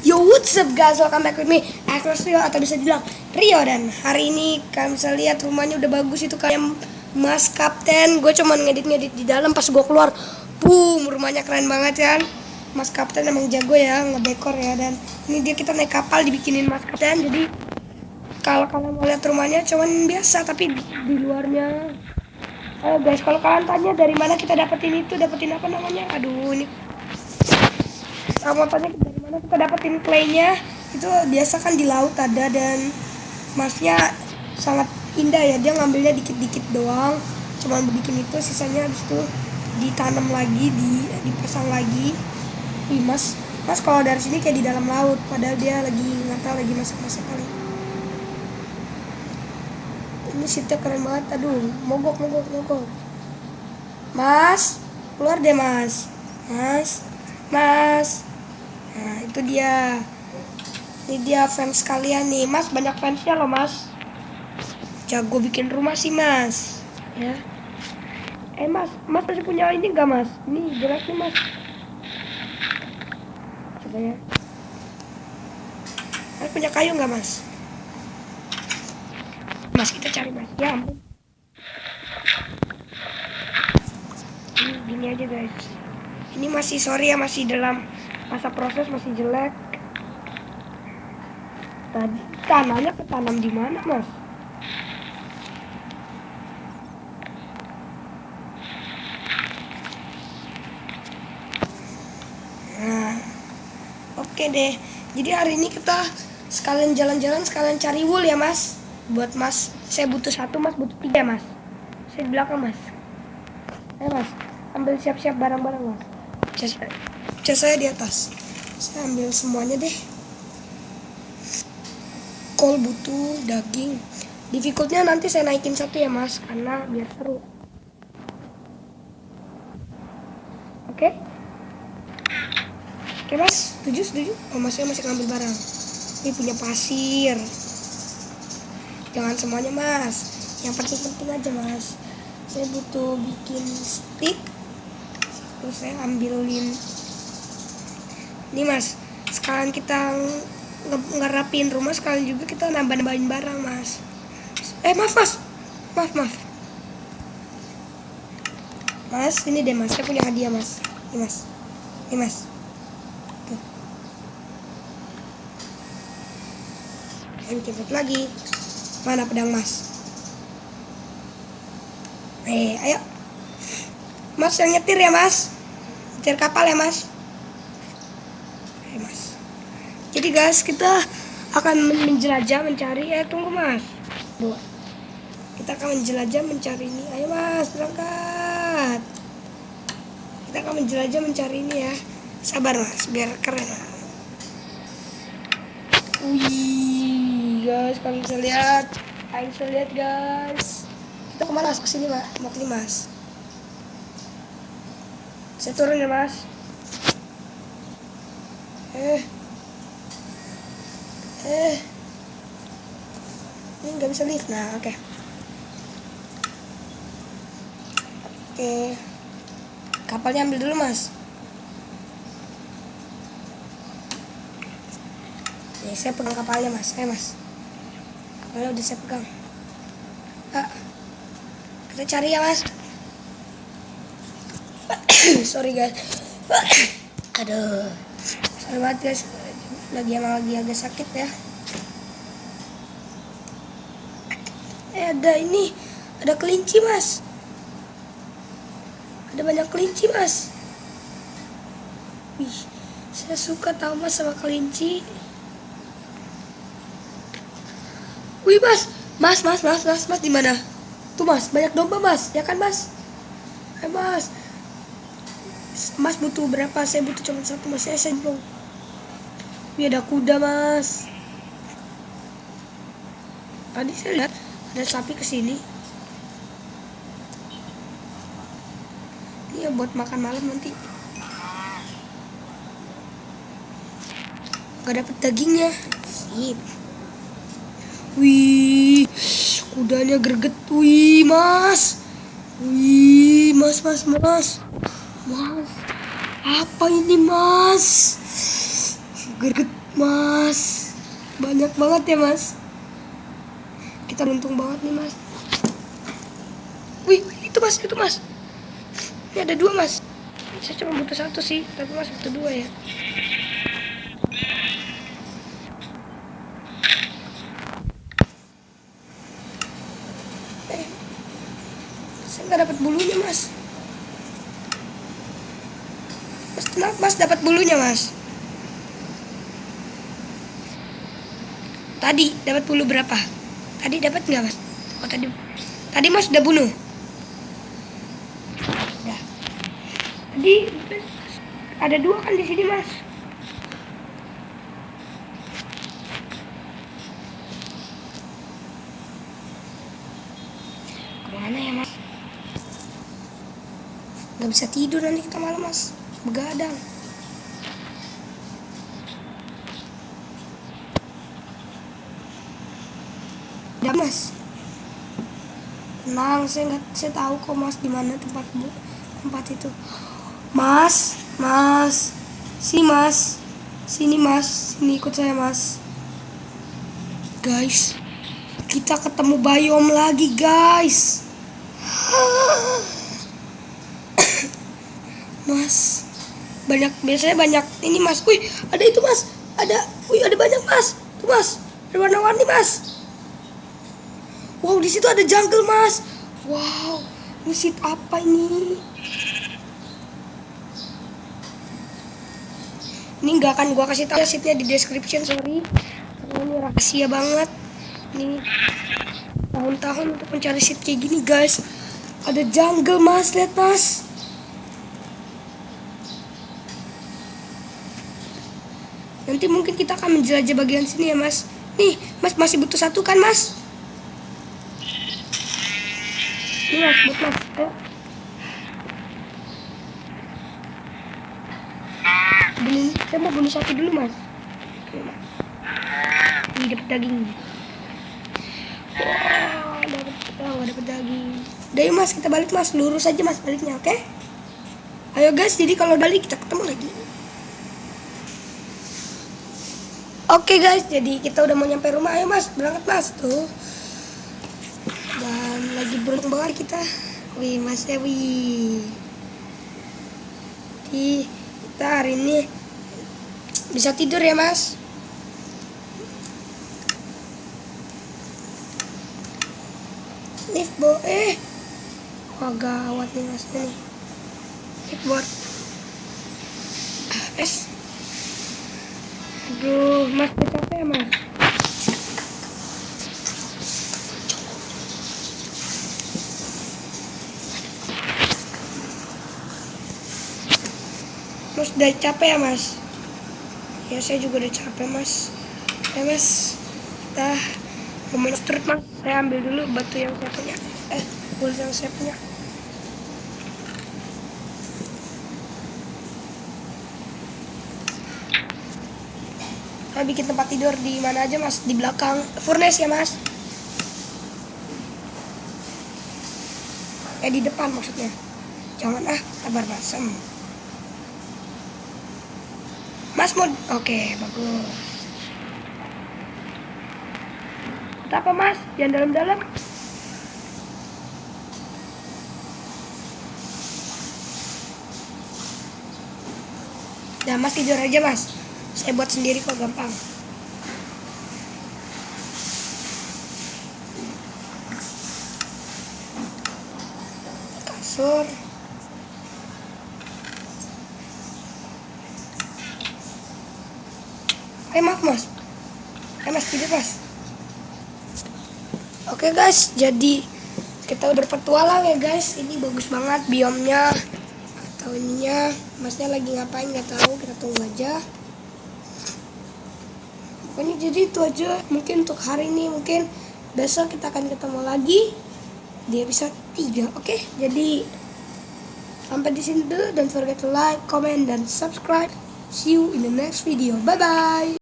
Yo, what's up guys, welcome back with me, Across Rio, atau bisa bilang Rio. Dan hari ini kalian bisa lihat rumahnya udah bagus. Itu kayak Mas Kapten. Gue cuman ngedit di dalam, pas gue keluar, boom, rumahnya keren banget kan. Mas Kapten emang jago ya ngedekor ya. Dan ini dia, kita naik kapal dibikinin Mas Kapten. Jadi kalau kalian mau lihat rumahnya cuman biasa, tapi di luarnya. Ayo guys, kalau kalian tanya dari mana kita dapetin apa namanya? Aduh, ini kamu tanya dari mana kita dapetin claynya? Itu biasa kan di laut ada, dan masnya sangat indah ya. Dia ngambilnya dikit-dikit doang, cuman bikin itu, sisanya habis itu ditanam lagi, dipasang lagi. Ih mas kalau dari sini kayak di dalam laut, padahal dia lagi nggak tahu, lagi masak-masak kali. Ini sitnya keren banget. Aduh, mogok. Mas, keluar deh mas. Nah itu dia. Ini dia fans kalian nih. Mas banyak fansnya loh mas. Jago bikin rumah sih mas. Ya. Mas masih punya ini enggak mas? Ini jelek nih mas. Coba ya. Mas punya kayu enggak mas? Mas kita cari mas. Ya ampun. Ini gini aja guys. Ini masih sorry ya, masih dalam masa proses, masih jelek. Tadi tanahnya ketanam di mana mas? Nah, oke deh. Jadi hari ini kita sekalian jalan-jalan, sekalian cari wool ya mas. Buat mas, saya butuh 1, mas butuh 3 mas. Saya di belakang mas. Ayo mas, ambil siap-siap barang-barang mas. Cas saya di atas. Saya ambil semuanya deh. Kol butuh, daging. Difficultnya nanti saya naikin 1 ya mas, karena biar seru. Oke mas, setuju. Oh mas, saya masih ngambil barang. Ini punya pasir. Jangan semuanya mas, yang penting-penting aja mas. Saya butuh bikin stick. Terus saya ambilin. Nih mas, sekalian kita ngerapin rumah, sekalian juga kita nambah-nambahin barang mas. Maaf. Mas, ini deh mas, saya punya hadiah mas. Ini mas. Tuh. Saya bikin satu lagi. Mana pedang mas? Ayo. Mas yang nyetir ya mas. Nyetir kapal ya mas. Mas. Jadi guys, kita akan menjelajah, mencari. Tunggu mas. Kita akan menjelajah, mencari ini. Ayo mas, berangkat. Kita akan menjelajah, mencari ini ya. Sabar mas, biar keren. Wih guys, kalian bisa lihat. Guys. Kita kemana mas? Kesini mas. Mau mas. Saya turun ya mas. Ini nggak bisa lift. Nah oke. Kapalnya ambil dulu mas. Nih saya pegang kapalnya mas. Mas, kapalnya udah saya pegang. Kita cari ya mas. Sorry guys. Aduh, sorry banget guys, lagi agak sakit ya. Ada kelinci mas. Ada banyak kelinci mas. Wih, saya suka tahu mas sama kelinci. Wih mas di mana? Tuh mas, banyak domba mas, ya kan mas? Mas butuh berapa? Saya butuh cuma 1 mas. Saya belum. Wih ada kuda mas. Tadi saya lihat ada sapi kesini. Ini ya buat makan malam nanti. Gak dapet dagingnya. Sip. Wih, kudanya greget. Wih mas. Mas, apa ini mas? Greget Mas, banyak banget ya mas. Kita beruntung banget nih mas. Wih, itu mas. Ini ada 2 mas. Saya cuma butuh 1 sih, tapi mas butuh 2 ya. Saya nggak dapat bulunya mas. Mas kenapa mas dapat bulunya mas? Tadi dapat bulu berapa? Tadi dapat nggak mas? Oh tadi mas udah bunuh. Udah. Tadi ada 2 kan di sini mas. Kemana ya mas? Nggak bisa tidur nanti kita malam mas. Begadang. Ya mas, tenang, saya tahu kok mas di mana tempat itu. Mas, sini mas, sini ikut saya mas. Guys, kita ketemu biome lagi guys. Mas, biasanya banyak ini mas. Wih, ada itu mas, ada banyak mas. Tuh mas, ada warna-warni mas. Wow, di situ ada jungle mas. Wow, ini seed apa ini? Ini nggak akan gua kasih tahu seednya di description, sorry. Karena ini rahasia banget. Ini tahun-tahun untuk mencari seed kayak gini guys. Ada jungle mas, lihat mas. Nanti mungkin kita akan menjelajah bagian sini ya mas. Nih, mas masih butuh 1 kan mas? Ini mas, buat mas. Ayo. Saya mau bunuh 1 dulu mas. Ini dapat daging. Wah, dapat daging. Udah yuk mas, kita balik mas. Lurus aja mas baliknya, oke? Ayo guys, jadi kalau balik kita ketemu lagi. Oke guys, jadi kita udah mau nyampe rumah. Ayo mas, berangkat mas. Tuh. Dan lagi beruntung banget kita. Wih mas ya, wih. Jadi kita hari ini bisa tidur ya mas. Lift bo, wah gawat nih mas nih. Lift board. Aduh, mas udah capek ya mas. Mas udah capek ya mas? Ya saya juga udah capek mas. Ya mas, kita ngomongin strut mas. Saya ambil dulu batu yang saya punya. Wool yang saya punya. Kita bikin tempat tidur di mana aja mas? Di belakang furnace ya mas? Di depan maksudnya. Jangan sabar basem. Mas mau, oke bagus. Apa mas? Jangan dalam-dalam. Nah mas tidur aja mas. Saya buat sendiri kok, gampang. Kasur. Maaf mas. Mas tidur mas. Oke guys, jadi kita udah berpetualang ya guys. Ini bagus banget biomnya. Atau ininya, masnya lagi ngapain nggak tahu, kita tunggu aja. Pokoknya jadi itu aja mungkin untuk hari ini. Mungkin besok kita akan ketemu lagi di episode 3. Oke, jadi sampai di sini dulu. Don't forget to like, comment, dan subscribe. See you in the next video. Bye bye.